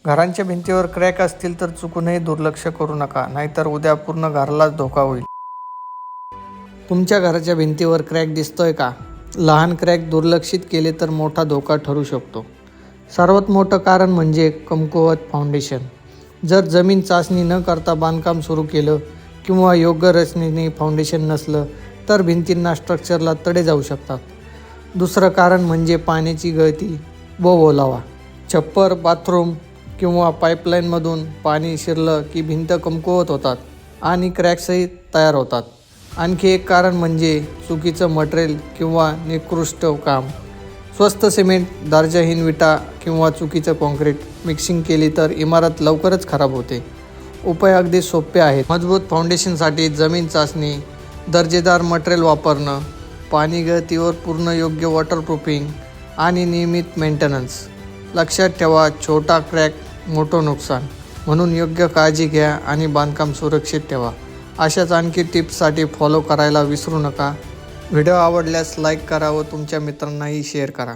घरांच्या भिंतीवर क्रॅक असतील तर चुकूनही दुर्लक्ष करू नका, नाहीतर उद्या पूर्ण घरालाच धोका होईल. तुमच्या घराच्या भिंतीवर क्रॅक दिसतोय का? लहान क्रॅक दुर्लक्षित केले तर मोठा धोका ठरू शकतो. सर्वात मोठं कारण म्हणजे कमकुवत फाउंडेशन. जर जमीन चाचणी न करता बांधकाम सुरू केलं किंवा योग्य रचनेने फाउंडेशन नसलं तर भिंतींना स्ट्रक्चरला तडे जाऊ शकतात. दुसरं कारण म्हणजे पाण्याची गळती व ओलावा. छप्पर, बाथरूम किंवा पाईपलाईनमधून पाणी शिरलं की भिंत कमकुवत होतात आणि क्रॅक्सही तयार होतात. आणखी एक कारण म्हणजे चुकीचं मटेरियल किंवा निकृष्ट काम. स्वस्त सिमेंट, दर्जाहीन विटा किंवा चुकीचं काँक्रीट मिक्सिंग केली तर इमारत लवकरच खराब होते. उपाय अगदी सोपे आहेत. मजबूत फाउंडेशनसाठी जमीन चाचणी, दर्जेदार मटेरियल वापरणं, पाणी गळतीवर पूर्ण योग्य वॉटरप्रूफिंग आणि नियमित मेंटेनन्स. लक्षात ठेवा, छोटा क्रॅक मोठं नुकसान. म्हणून योग्य काळजी घ्या आणि बांधकाम सुरक्षित ठेवा. अशाच आणखी टिप्ससाठी फॉलो करायला विसरू नका. व्हिडिओ आवडल्यास लाईक करा व तुमच्या मित्रांनाही शेअर करा.